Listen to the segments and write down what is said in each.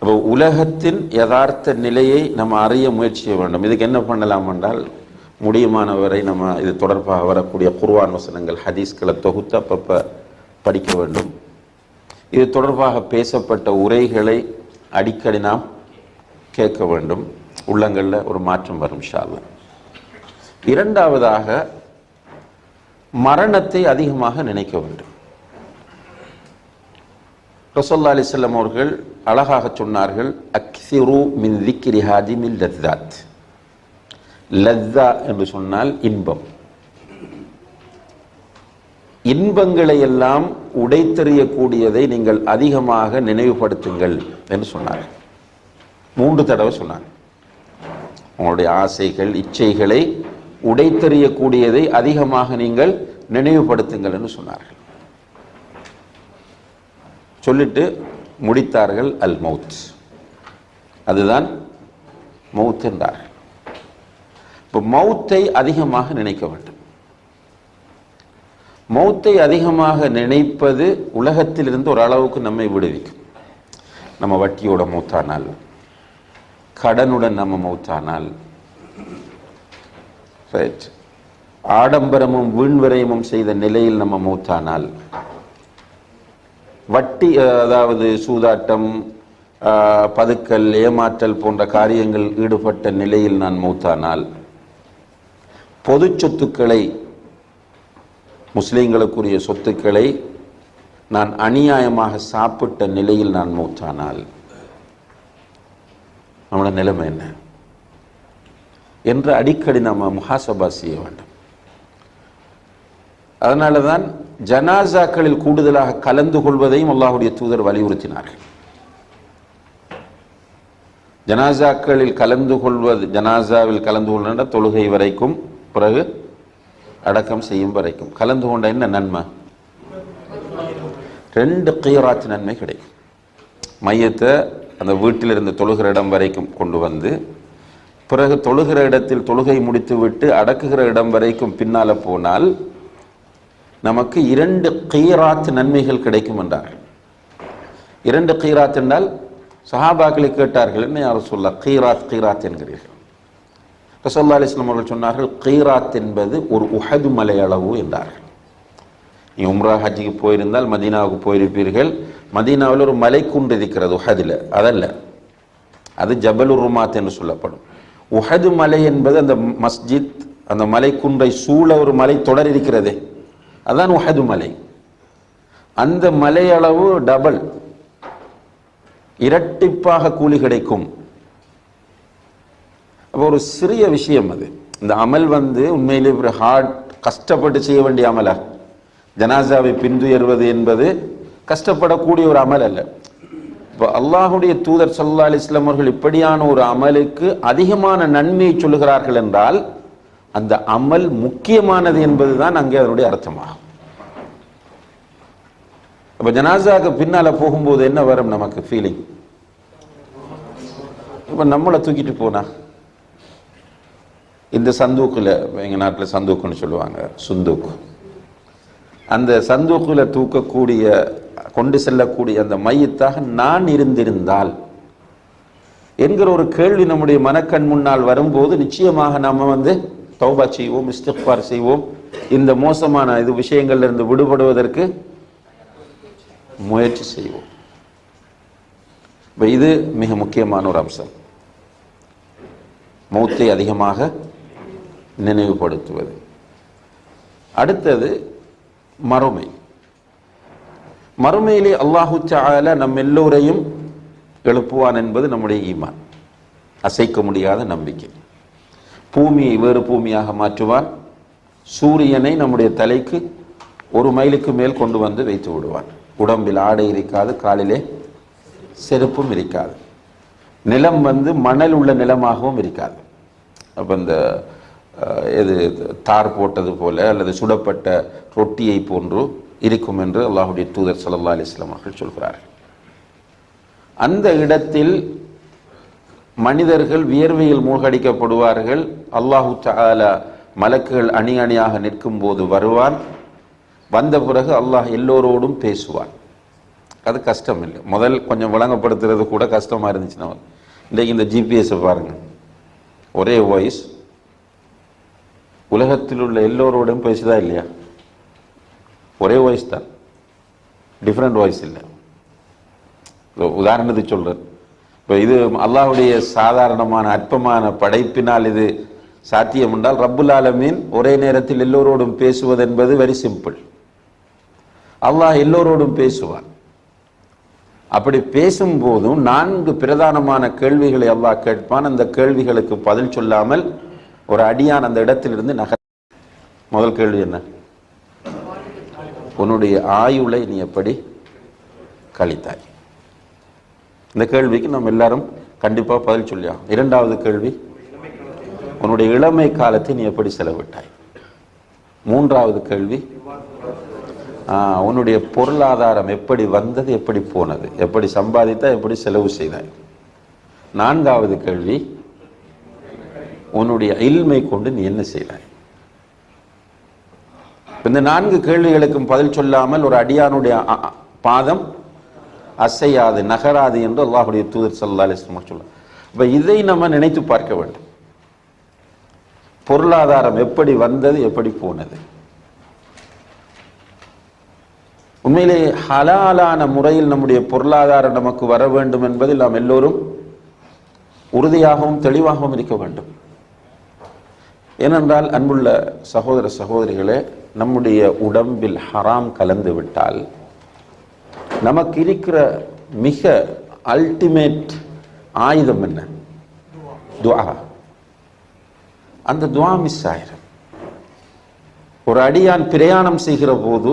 அப்போ உலகத்தின் யதார்த்த நிலையை நம்ம அறிய முயற்சி செய்ய வேண்டும். இதுக்கு என்ன பண்ணலாம் என்றால், முடியுமானவரை நம்ம இது தொடர்பாக வரக்கூடிய குர்ஆன் வசனங்கள், ஹதீஸ்களை தொகுத்து அப்பப்போ படிக்க வேண்டும். இது தொடர்பாக பேசப்பட்ட உரைகளை அடிக்கடி நாம் கேட்க வேண்டும். உள்ளங்களில் ஒரு மாற்றம் வரும் இன்ஷா அல்லாஹ். இரண்டாவதாக, மரணத்தை அதிகமாக நினைக்க வேண்டும். ரசூலுல்லாஹி அலைஹி வஸல்லம் அவர்கள் அழகாக சொன்னார்கள், அக்ஸிரு மின் ذிக்ரி ஹாதிமில் லஸ்ஸாத். லஸ்ஸா என்று சொன்னால் இன்பம். இன்பங்களை எல்லாம் உடைத்தெறியக்கூடியதை நீங்கள் அதிகமாக நினைவுபடுத்துங்கள் என்று சொன்னார்கள். 3 தடவை சொன்னாங்க. உங்களுடைய ஆசைகள், இச்சைகளை உடைத்தெறியக்கூடியதை அதிகமாக நீங்கள் நினைவுபடுத்துங்கள் என்று சொன்னார்கள். சொல்லிட்டு முடித்தார்கள், அல் மௌத், அதுதான் மௌத் என்றார்கள். இப்போ மௌத்தை அதிகமாக நினைக்க வேண்டும். மௌத்தை அதிகமாக நினைப்பது உலகத்திலிருந்து ஒரு அளவுக்கு நம்மை விடுவிக்கும். நம்ம வட்டியோட மௌத்தானால், கடனுடன் நம்ம மௌத்தானால், ரைட், ஆடம்பரமும் வீண்விரயமும் செய்த நிலையில் நம்ம மௌத்தானால், வட்டி அதாவது சூதாட்டம், பதுக்கல், ஏமாற்றல் போன்ற காரியங்கள் ஈடுபட்ட நிலையில் நான் மௌத்தானால், பொது சொத்துக்களை, முஸ்லிம்களுக்குரிய சொத்துக்களை நான் அநியாயமாக சாப்பிட்ட நிலையில் நான் மௌத்தானால், நம்மளோட நிலைமை என்ன என்று அடிக்கடி நம்ம முஹாசபா செய்ய வேண்டும். அதனால தான் ஜனாசாக்களில் கூடுதலாக கலந்து கொள்வதையும் அல்லாஹ்வுடைய தூதர் வலியுறுத்தினார்கள். ஜனாசாக்களில் கலந்து கொள்வது, ஜனாசாவில் கலந்து கொள்கின்ற தொழுகை வரைக்கும், பிறகு அடக்கம் செய்யும் வரைக்கும் கலந்து கொண்ட என்ன நன்மை? 2 கீராத் நன்மை கிடைக்கும். மையத்தை அந்த வீட்டில் இருந்து தொழுகிற இடம் வரைக்கும் கொண்டு வந்து, பிறகு தொழுகிற இடத்தில் தொழுகை முடித்து விட்டு அடக்குகிற இடம் வரைக்கும் பின்னால போனால் நமக்கு 2 கீராத் நன்மைகள் கிடைக்கும் என்றார்கள். 2 கீராத் என்றால் சஹாபாக்களை கேட்டார்கள், என்ன யார் ரசூலுல்லாஹ் கீராத் கீராத் என்கிறீர்கள்? ரசூலுல்லாஹி அலைஹி வஸல்லம் அவர்கள் சொன்னார்கள், கீராத் என்பது ஒரு உஹது மலை அளவு என்றார்கள். நீ உம்ரா ஹஜ்ஜுக்கு போயிருந்தால் மதீனாவுக்கு போயிருப்பீர்கள். மதீனாவில் ஒரு மலைக்குன்று இருக்கிறது உஹதில், அதல்ல, அது ஜபலுர் ருமாத் என்று சொல்லப்படும். உஹது மலை என்பது அந்த மஸ்ஜித், அந்த மலைக்குன்றை சூழ ஒரு மலை தொடர் இருக்கிறது, அதான் உஹது மலை. அந்த மலையளவு டபுள், இரட்டிப்பாக கூலி கிடைக்கும். அப்போ ஒரு சிறிய விஷயம் அது. இந்த அமல் உண்மையிலே ஒரு ஹார்ட், கஷ்டப்பட்டு செய்ய வேண்டிய அமலா? ஜனாசாவை பின்துயர்வது என்பது கஷ்டப்படக்கூடிய ஒரு அமல் அல்ல. இப்போ அல்லாஹுடைய தூதர் ஸல்லல்லாஹு அலைஹி வஸல்லம் அவர்கள் இப்படியான ஒரு அமலுக்கு அதிகமான நன்மையை சொல்லுகிறார்கள் என்றால் அந்த அமல் முக்கியமானது என்பதுதான் அங்கே அதனுடைய அர்த்தமாகும். அப்போ ஜனாசாவுக்கு பின்னால போகும்போது என்ன வரும் நமக்கு ஃபீலிங்? இப்போ நம்மளை தூக்கிட்டு போனா இந்த சந்தூக்கில், எங்கள் நாட்டில் சந்தூக்குன்னு சொல்லுவாங்க, சுந்தூக்கு, அந்த சந்தூக்கில் தூக்கக்கூடிய, கொண்டு செல்லக்கூடிய அந்த மையத்தாக நான் இருந்திருந்தால் என்கிற ஒரு கேள்வி நம்முடைய மனக்கண் முன்னால் வரும்போது நிச்சயமாக நாம் தௌபா செய்வோம், இஸ்திக்ஃபார் செய்வோம், இந்த மோசமான விஷயங்கள்ல இருந்து விடுபடுவதற்கு முயற்சி செய்வோம். இது மிக முக்கியமான ஒரு அம்சம், மௌத்தை அதிகமாக நினைவுபடுத்துவது. அடுத்தது மறுமை. மறுமையிலே அல்லாஹு தஆலா நம் எல்லோரையும் எழுப்புவான் என்பது நம்முடைய ஈமான், அசைக்க முடியாத நம்பிக்கை. பூமியை வேறு பூமியாக மாற்றுவான். சூரியனை நம்முடைய தலைக்கு 1 மைலுக்கு மேல் கொண்டு வந்து வைத்து விடுவான். உடம்பில் ஆடை இருக்காது, காலிலே செருப்பும் இருக்காது. நிலம் மணல் உள்ள நிலமாகவும் இருக்காது. அப்போ இந்த தார் போட்டது போல அல்லது சுடப்பட்ட ரொட்டியை போன்று இருக்கும் என்று அல்லாஹ்வுடைய தூதர் ஸல்லல்லாஹு அலைஹி வஸல்லம் அவர்கள் சொல்கிறார்கள். அந்த இடத்தில் மனிதர்கள் வியர்வையில் மூழ்கடிக்கப்படுவார்கள். அல்லாஹு தஆலா மலக்குகள் அணி அணியாக நிற்கும் போது வருவான். வந்த பிறகு அல்லாஹ் எல்லோரோடும் பேசுவான். அது கஷ்டம் இல்லை. முதல் கொஞ்சம் விளங்கப்படுத்துறது கூட கஷ்டமாக இருந்துச்சுன்னா, இன்றைக்கு இந்த ஜிபிஎஸ்ஸை பாருங்கள், ஒரே வாய்ஸ் உலகத்தில் உள்ள எல்லோரோடையும் பேசுதா இல்லையா? ஒரே வாய்ஸ் தான், டிஃப்ரெண்ட் வாய்ஸ் இல்லை. உதாரணத்துக்கு சொல்கிறேன், இப்போ இது அல்லாஹ்வுடைய சாதாரணமான அற்பமான படைப்பினால் இது சாத்தியம் என்றால், ரப்புல் ஆலமீன் ஒரே நேரத்தில் எல்லோரோடும் பேசுவது என்பது வெரி சிம்பிள். அல்லாஹ் எல்லோரோடும் பேசுவான். அப்படி பேசும்போதும் 4 பிரதானமான கேள்விகளை அல்லாஹ் கேட்பான். அந்த கேள்விகளுக்கு பதில் சொல்லாமல் ஒரு அடியான் அந்த இடத்திலிருந்து முதல் கேள்வி என்ன? உன்னுடைய ஆயுளை நீ எப்படி கழித்தாய்? இந்த கேள்விக்கு நம்ம எல்லாரும் கண்டிப்பாக பதில் சொல்லியா. இரண்டாவது கேள்வி, உன்னுடைய இளமை காலத்தை நீ எப்படி செலவிட்டாய்? மூன்றாவது கேள்வி, உன்னுடைய பொருளாதாரம் எப்படி வந்தது, எப்படி போனது, எப்படி சம்பாதித்தா, எப்படி செலவு செய்தாய்? நான்காவது கேள்வி, உன்னுடைய இல்மை கொண்டு நீ என்ன செய்தாய்? இந்த 4 கேள்விகளுக்கும் பதில் சொல்லாமல் ஒரு அடியானுடைய பாதம் அசையாது, நகராது என்று அல்லாஹ்வுடைய தூதர் ஸல்லல்லாஹு அலைஹி வஸல்லம் சொல்றார். இப்ப இதை நம்ம நினைத்து பார்க்க வேண்டும். பொருளாதாரம் எப்படி வந்தது, எப்படி போனது? உண்மையிலே ஹலாலான முறையில் நம்முடைய பொருளாதாரம் நமக்கு வர வேண்டும் என்பதில் நாம் எல்லோரும் உறுதியாகவும் தெளிவாகவும் இருக்க வேண்டும். ஏனென்றால் அன்புள்ள சகோதர சகோதரிகளே, நம்முடைய உடம்பில் ஹராம் கலந்து விட்டால் நமக்கு இருக்கிற மிக அல்டிமேட் ஆயுதம் என்ன? துஆ. அந்த துஆ மிஸ் ஆயிரும். ஒரு அடியான் பிரயாணம் செய்கிற போது,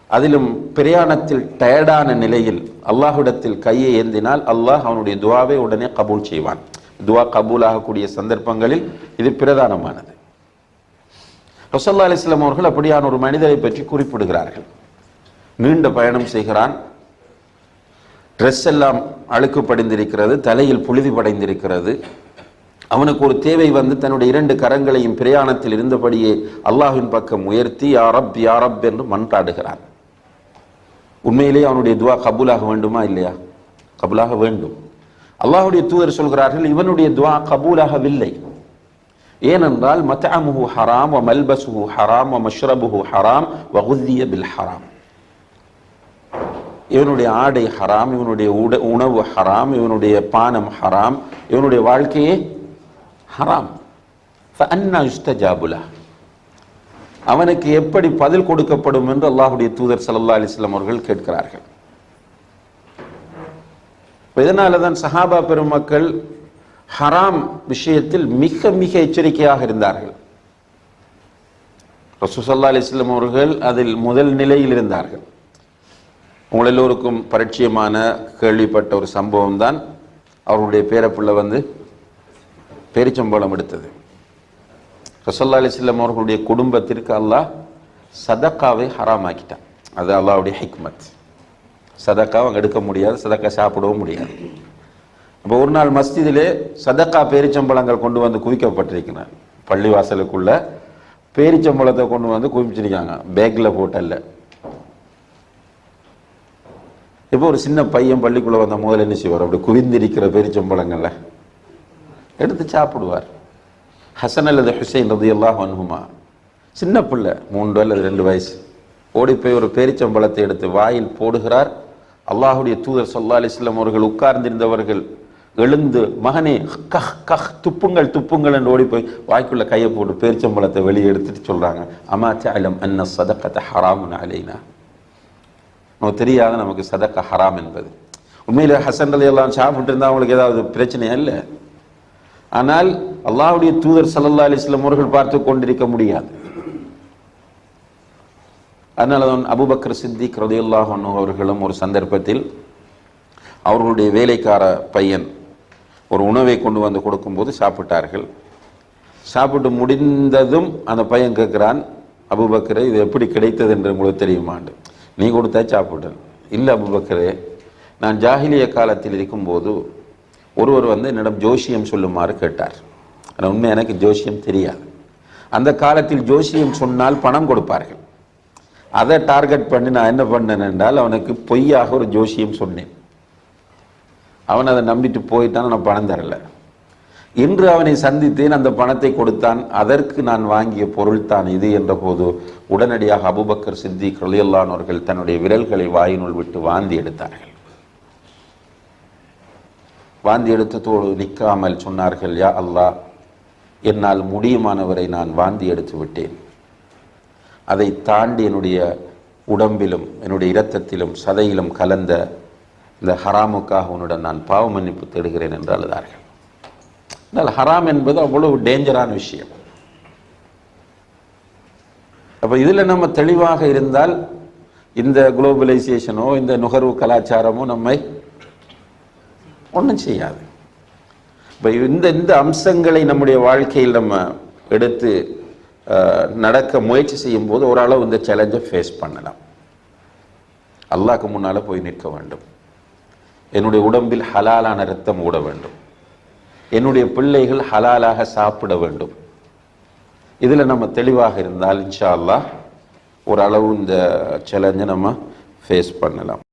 அதிலும் பிரயாணத்தில் டயர்டான நிலையில் அல்லாஹ்விடத்தில் கையை ஏந்தினால் அல்லாஹ் அவனுடைய துஆவை உடனே கபூல் செய்வான். துஆ கபூல் ஆகக்கூடிய சந்தர்ப்பங்களில் இது பிரதானமானது. ரசூலுல்லாஹி அலைஹி வஸல்லம் அவர்கள் அப்படியான ஒரு மனிதரை பற்றி குறிப்பிடுகிறார்கள். நீண்ட பயணம் செய்கிறான், ட்ரெஸ் எல்லாம் அழுக்கு படிந்திருக்கிறது, தலையில் புழுதி படைந்திருக்கிறது. அவனுக்கு ஒரு தேவை வந்து தன்னுடைய 2 கரங்களையும் பிரயாணத்தில் இருந்தபடியே அல்லாஹ்வின் பக்கம் உயர்த்தி யா ரப் யா ரப் என்று மன்றாடுகிறான். உண்மையிலேயே அவனுடைய துஆ கபூலாக வேண்டுமா இல்லையா? கபூலாக வேண்டும். அல்லாஹ்வுடைய தூதர் சொல்கிறார்கள், இவனுடைய துஆ கபூலாகவில்லை. ஏனென்றால் மத்அமுஹு ஹராம் வ மல்பஸுஹு ஹராம் வ மஷ்ரபுஹு ஹராம் வ குஸ்ஸிய பில் ஹராம். இவனுடைய ஆடை ஹராம், இவனுடைய உணவு ஹராம், இவனுடைய பானம் ஹராம், இவனுடைய வாழ்க்கையே ஹராம். ஃபஅன்னா யுஸ்தஜாபு லஹ், அவனுக்கு எப்படி பதில் கொடுக்கப்படும் என்று அல்லாஹ்வுடைய தூதர் ஸல்லல்லாஹு அலைஹி வஸல்லம் அவர்கள் கேட்கிறார்கள். இதனால தான் சஹாபா பெருமக்கள் ஹராம் விஷயத்தில் மிக மிக எச்சரிக்கையாக இருந்தார்கள். ரசூல் ஸல்லல்லாஹு அலைஹி வஸல்லம் அவர்கள் அதில் முதல் நிலையில் இருந்தார்கள். உங்கள் எல்லோருக்கும் பரிச்சயமான கேள்விப்பட்ட ஒரு சம்பவம் தான் அவருடைய பேரப்பிள்ளை வந்து பேரிச்சம்பழம் எடுத்தது. ரசூலுல்லாஹி அலைஹி வஸல்லம் அவர்களுடைய குடும்பத்திற்கு அல்லாஹ் சதக்காவை ஹராமாக்கிட்டான். அது அல்லாஹ்வுடைய ஹிக்மத். சதக்கா அவங்க எடுக்க முடியாது, சதக்கா சாப்பிடவும் முடியாது. அப்போ ஒரு நாள் மஸ்ஜிதிலே சதக்கா பேரிச்சம்பழங்கள் கொண்டு வந்து குவிக்கப்பட்டிருக்கிறார். பள்ளிவாசலுக்குள்ள பேரிச்சம்பழத்தை கொண்டு வந்து குவிச்சிருக்காங்க, பேக்கில் போட்டல்ல. இப்போ ஒரு சின்ன பையன் பள்ளிக்குள்ளே வந்த முதல்ல என்ன செய்வார்? அப்படி குவிந்திருக்கிற பேரிச்சம்பழங்கள்ல எடுத்து சாப்பிடுவார். ஹசன் அல்லது ஹுசைன் ரலியல்லாஹு அன்ஹுமா, சின்ன பிள்ளை 3 அல்லது 2 வயசு, ஓடி போய் ஒரு பேரிச்சம்பழத்தை எடுத்து வாயில் போடுகிறார். அல்லாஹ்வுடைய தூதர் ஸல்லல்லாஹு அலைஹி வஸல்லம் அவர்கள் உட்கார்ந்திருந்தவர்கள் எழுந்து, மகனே கஹ் கஹ் துப்புங்கள் துப்புங்கள் என்று ஓடி போய் வாய்க்குள்ள கையை போட்டு பேரிச்சம்பழத்தை வெளியே எடுத்துட்டு சொல்றாங்க, அமா தஅலம் அன்ன ஸதகத ஹராமுன் அலைனா, நமக்கு தெரியாத நமக்கு சதக்கா ஹராம் என்பது. உண்மையிலே ஹசன் ரலியல்லாஹு அன்ஹு சாப்பிட்டு இருந்தால் அவங்களுக்கு ஏதாவது பிரச்சனையா இல்லை. ஆனால் அல்லாஹ்வுடைய தூதர் ஸல்லல்லாஹு அலைஹி வஸல்லம் அவர்கள் பார்த்து கொண்டிருக்க முடியாது. அதனால தான் அபூபக்கர் சித்திக் ரலியல்லாஹு அன்ஹு அவர்களும் ஒரு சந்தர்ப்பத்தில் அவர்களுடைய வேலைக்கார பையன் ஒரு உணவை கொண்டு வந்து கொடுக்கும்போது சாப்பிட்டார்கள். சாப்பிட்டு முடிந்ததும் அந்த பையன் கேட்கிறான், அபூபக்கரே இது எப்படி கிடைத்தது என்று உங்களுக்கு தெரியுமாண்டு. நீ கொடுத்தா சாப்பிட்டேன். இல்லை அபூபக்கரே, நான் ஜாஹிலிய காலத்தில் இருக்கும்போது ஒருவர் வந்து என்னிடம் ஜோசியம் சொல்லுமாறு கேட்டார். ஆனால் உண்மை எனக்கு ஜோசியம் தெரியாது. அந்த காலத்தில் ஜோசியம் சொன்னால் பணம் கொடுப்பார்கள். அதை டார்கெட் பண்ணி நான் என்ன பண்ணேன் என்றால் அவனுக்கு பொய்யாக ஒரு ஜோசியம் சொன்னேன். அவன் அதை நம்பிட்டு போயிட்டான். நான் பணம் தரல. இன்று அவனை சந்தித்தேன். அந்த பணத்தை கொடுத்தான். அதற்கு நான் வாங்கிய பொருள் தான் இது என்ற போது உடனடியாக அபூபக்கர் சித்திக் ரலியல்லாஹு அன்ஹு அவர்கள் தன்னுடைய விரல்களை வாயினுள் விட்டு வாந்தி எடுத்தார்கள். வாந்தி எடுத்ததோடு நிற்காமல் சொன்னார்கள், யா அல்லாஹ், என்னால் முடியுமானவரை நான் வாந்தி எடுத்து விட்டேன். அதை தாண்டி என்னுடைய உடம்பிலும் என்னுடைய இரத்தத்திலும் சதையிலும் கலந்த இந்த ஹராமுக்காக உன்னுடன் நான் பாவ மன்னிப்பு தேடுகிறேன் என்று அழுதார்கள். ஆனால் ஹராம் என்பது அவ்வளவு டேஞ்சரான விஷயம். அப்போ இதில் நம்ம தெளிவாக இருந்தால் இந்த குளோபலைசேஷனோ இந்த நுகர்வு கலாச்சாரமோ நம்மை ஒன்றும் செய்யாது. இப்போ இந்த அம்சங்களை நம்முடைய வாழ்க்கையில் நம்ம எடுத்து நடக்க முயற்சி செய்யும் போது ஓரளவு இந்த சேலஞ்சை ஃபேஸ் பண்ணலாம். அல்லாஹ்க்கு முன்னால் போய் நிற்க வேண்டும். என்னுடைய உடம்பில் ஹலாலான இரத்தம் ஓட வேண்டும். என்னுடைய பிள்ளைகள் ஹலாலாக சாப்பிட வேண்டும். இதில் நம்ம தெளிவாக இருந்தால் இன்ஷா அல்லாஹ் ஓரளவு இந்த சேலஞ்சை நம்ம ஃபேஸ் பண்ணலாம்.